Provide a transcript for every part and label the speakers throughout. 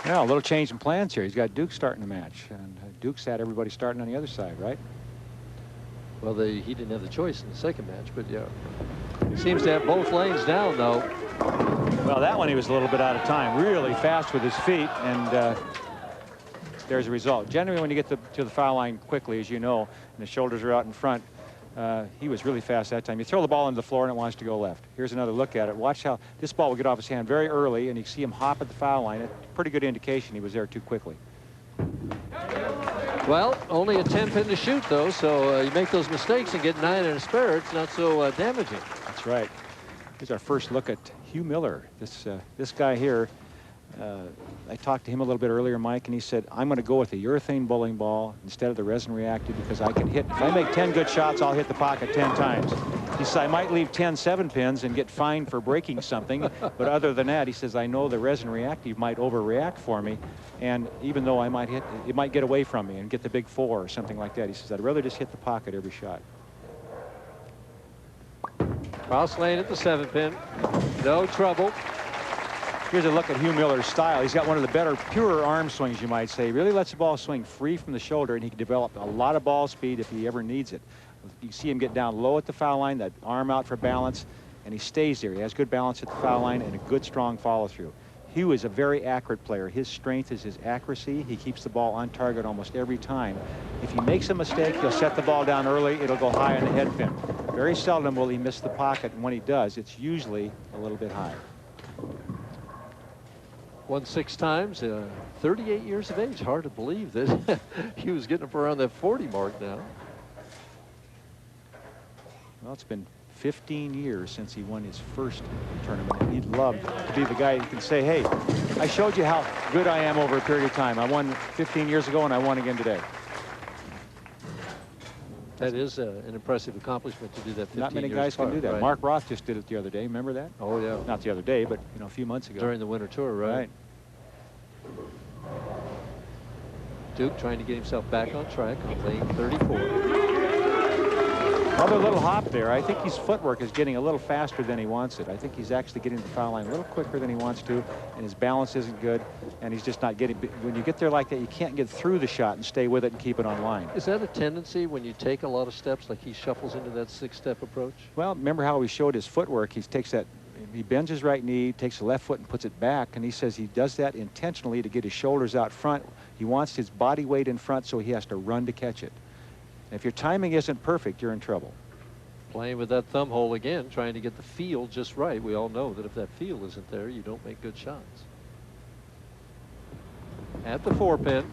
Speaker 1: Now, a little change in plans here. He's got Duke starting the match, and Duke's had everybody starting on the other side, right?
Speaker 2: Well, he didn't have the choice in the second match, but yeah. He seems to have both lanes down, though.
Speaker 1: Well, that one he was a little bit out of time. Really fast with his feet, and there's a result. Generally, when you get to the foul line quickly, as you know, and the shoulders are out in front, he was really fast that time. You throw the ball into the floor and it wants to go left. Here's another look at it. Watch how this ball will get off his hand very early, and you see him hop at the foul line. It's a pretty good indication he was there too quickly.
Speaker 2: Well, only a 10-pin to shoot, though, so you make those mistakes and get 9 in a spare. It's not so damaging.
Speaker 1: That's right. Here's our first look at Hugh Miller. This guy here, I talked to him a little bit earlier, Mike, and he said, I'm going to go with the urethane bowling ball instead of the resin reactive because I can hit. If I make 10 good shots, I'll hit the pocket 10 times. He said, I might leave 10 7-pins and get fined for breaking something. But other than that, he says, I know the resin reactive might overreact for me. And even though I might hit, it might get away from me and get the big 4 or something like that. He says, I'd rather just hit the pocket every shot.
Speaker 2: Cross lane at the 7-pin. No trouble.
Speaker 1: Here's a look at Hugh Miller's style. He's got one of the better, purer arm swings, you might say. He really lets the ball swing free from the shoulder, and he can develop a lot of ball speed if he ever needs it. You see him get down low at the foul line, that arm out for balance, and he stays there. He has good balance at the foul line and a good, strong follow-through. Hugh is a very accurate player. His strength is his accuracy. He keeps the ball on target almost every time. If he makes a mistake, he'll set the ball down early. It'll go high on the head pin. Very seldom will he miss the pocket, and when he does, it's usually a little bit high.
Speaker 2: Won 6 times, 38 years of age. Hard to believe that he was getting up around that 40 mark now.
Speaker 1: Well, it's been 15 years since he won his first tournament, and he'd love to be the guy who can say, hey, I showed you how good I am over a period of time. I won 15 years ago, and I won again today.
Speaker 2: That is an impressive accomplishment to do that 15
Speaker 1: Not many
Speaker 2: years
Speaker 1: guys
Speaker 2: apart,
Speaker 1: can do that.
Speaker 2: right?
Speaker 1: Mark Roth just did it the other day. Remember that?
Speaker 2: Oh, yeah.
Speaker 1: Not the other day, but, you know, a few months ago.
Speaker 2: During the winter tour, right? Duke trying to get himself back on track on lane 34.
Speaker 1: Another little hop there. I think his footwork is getting a little faster than he wants it. I think he's actually getting to the foul line a little quicker than he wants to, and his balance isn't good, and he's just not getting. When you get there like that, you can't get through the shot and stay with it and keep it on line.
Speaker 2: Is that a tendency when you take a lot of steps, like he shuffles into that 6-step approach?
Speaker 1: Well, remember how he showed his footwork? He takes that, he bends his right knee, takes the left foot and puts it back, and he says he does that intentionally to get his shoulders out front. He wants his body weight in front, so he has to run to catch it. And if your timing isn't perfect, you're in trouble.
Speaker 2: Playing with that thumb hole again, trying to get the feel just right. We all know that if that feel isn't there, you don't make good shots. At the 4-pin.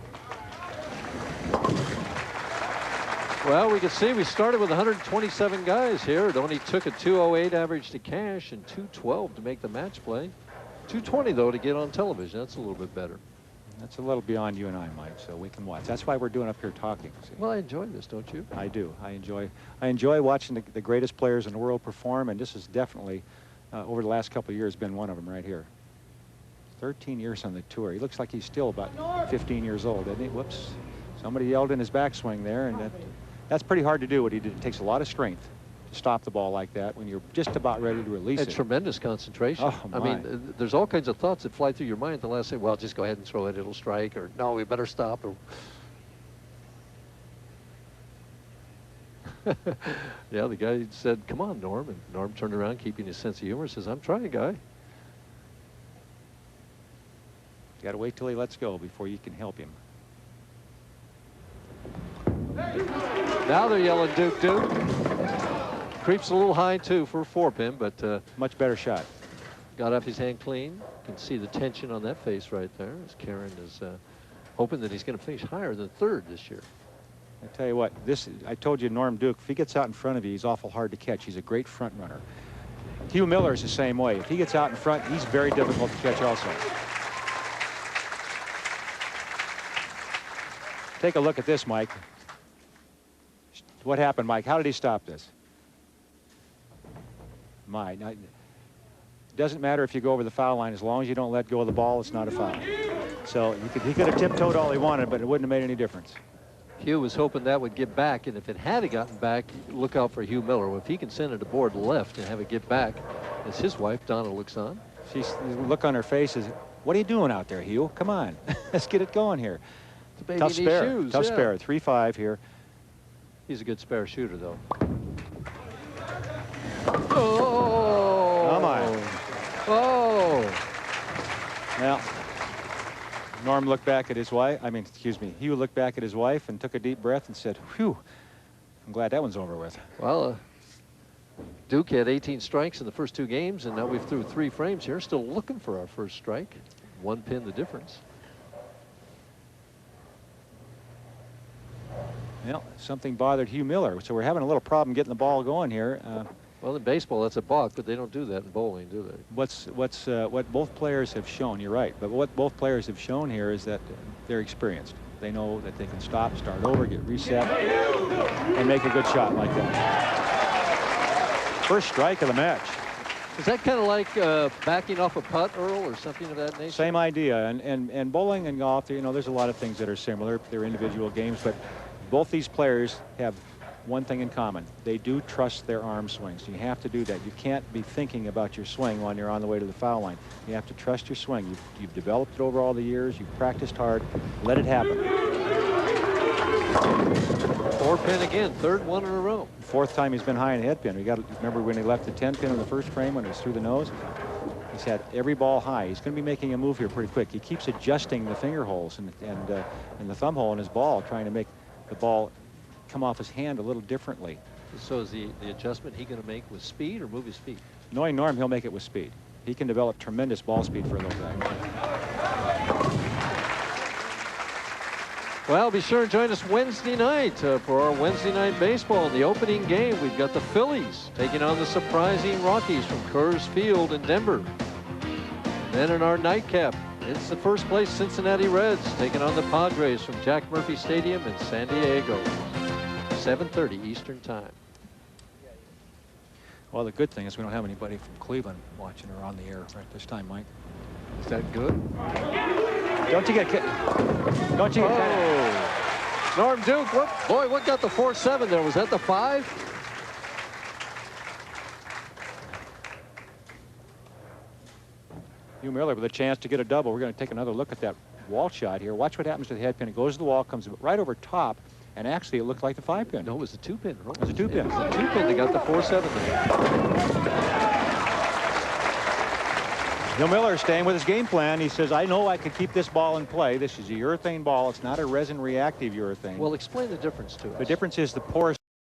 Speaker 2: Well, we can see we started with 127 guys here. It only took a 208 average to cash and 212 to make the match play. 220, though, to get on television. That's a little bit better.
Speaker 1: That's a little beyond you and I, Mike, so we can watch. That's why we're doing up here talking. See?
Speaker 2: Well, I enjoy this, don't you?
Speaker 1: I do. I enjoy watching the greatest players in the world perform, and this is definitely, over the last couple of years, been one of them right here. 13 years on the tour. He looks like he's still about 15 years old, doesn't he? Whoops. Somebody yelled in his backswing there, and that's pretty hard to do what he did. It takes a lot of strength to stop the ball like that when you're just about ready to release it.
Speaker 2: Tremendous concentration.
Speaker 1: Oh,
Speaker 2: I mean, there's all kinds of thoughts that fly through your mind at the last second. Well, just go ahead and throw it. It'll strike. Or, no, we better stop. Or yeah, the guy said, come on, Norm. And Norm turned around, keeping his sense of humor, says, I'm trying, guy.
Speaker 1: You got to wait till he lets go before you can help him.
Speaker 2: Now they're yelling Duke, Duke. Creeps a little high, too, for a 4-pin, but
Speaker 1: much better shot.
Speaker 2: Got off his hand clean. You can see the tension on that face right there as Karen is hoping that he's going to finish higher than 3rd this year.
Speaker 1: I tell you what, I told you, Norm Duke, if he gets out in front of you, he's awful hard to catch. He's a great front runner. Hugh Miller is the same way. If he gets out in front, he's very difficult to catch also. Take a look at this, Mike. What happened, Mike? How did he stop this? It doesn't matter if you go over the foul line. As long as you don't let go of the ball, it's not a foul. So he could have tiptoed all he wanted, but it wouldn't have made any difference.
Speaker 2: Hugh was hoping that would get back, and if it had gotten back, look out for Hugh Miller. Well, if he can send it aboard left and have it get back, as his wife, Donna, looks on.
Speaker 1: The look on her face is What are you doing out there, Hugh? Come on. Let's get it going here.
Speaker 2: The baby
Speaker 1: Tough
Speaker 2: needs
Speaker 1: spare.
Speaker 2: shoes.
Speaker 1: Tough
Speaker 2: yeah.
Speaker 1: spare. 3-5 here.
Speaker 2: He's a good spare shooter, though. Oh!
Speaker 1: Come on.
Speaker 2: Oh!
Speaker 1: Well, Norm looked back at his wife. I mean, excuse me. Hugh looked back at his wife and took a deep breath and said, "Whew, I'm glad that one's over with."
Speaker 2: Well, Duke had 18 strikes in the first 2 games, and now we've through 3 frames here. Still looking for our first strike. 1 pin the difference.
Speaker 1: Well, something bothered Hugh Miller, so we're having a little problem getting the ball going here.
Speaker 2: Well, in baseball, that's a balk, but they don't do that in bowling, do they?
Speaker 1: What both players have shown, you're right, but what both players have shown here is that they're experienced. They know that they can stop, start over, get reset, and make a good shot like that. First strike of the match.
Speaker 2: Is that kind of like backing off a putt, Earl, or something of that nature?
Speaker 1: Same idea, and bowling and golf, you know, there's a lot of things that are similar. They're individual games, but both these players have one thing in common. They do trust their arm swings. You have to do that. You can't be thinking about your swing when you're on the way to the foul line. You have to trust your swing. You've developed it over all the years. You've practiced hard. Let it happen.
Speaker 2: 4 pin again, 3rd one in a row.
Speaker 1: 4th time he's been high in the head pin. We got to remember when he left the 10 pin in the first frame when it was through the nose. He's had every ball high. He's going to be making a move here pretty quick. He keeps adjusting the finger holes and the thumb hole in his ball, trying to make the ball come off his hand a little differently.
Speaker 2: So is the adjustment he going to make with speed or move his feet?
Speaker 1: Knowing Norm, he'll make it with speed. He can develop tremendous ball speed for a little guy.
Speaker 2: Well, be sure and join us Wednesday night for our Wednesday night baseball. In the opening game, we've got the Phillies taking on the surprising Rockies from Coors Field in Denver. Then in our nightcap, it's the first place Cincinnati Reds taking on the Padres from Jack Murphy Stadium in San Diego. 7:30 Eastern Time.
Speaker 1: Well, the good thing is we don't have anybody from Cleveland watching or on the air right this time, Mike.
Speaker 2: Is that good?
Speaker 1: Don't you get
Speaker 2: Oh, Norm Duke, what got the 4-7 there? Was that the 5?
Speaker 1: Hugh Miller with a chance to get a double. We're going to take another look at that wall shot here. Watch what happens to the head pin. It goes to the wall, comes right over top, and actually it looked like the 5 pin.
Speaker 2: No, it was the 2 pin.
Speaker 1: It was a 2 pin.
Speaker 2: It was the 2 pin that got the 4-7 there.
Speaker 1: Hugh Miller staying with his game plan. He says, I know I could keep this ball in play. This is a urethane ball. It's not a resin reactive urethane.
Speaker 2: Well, explain the difference to us.
Speaker 1: The difference is the porous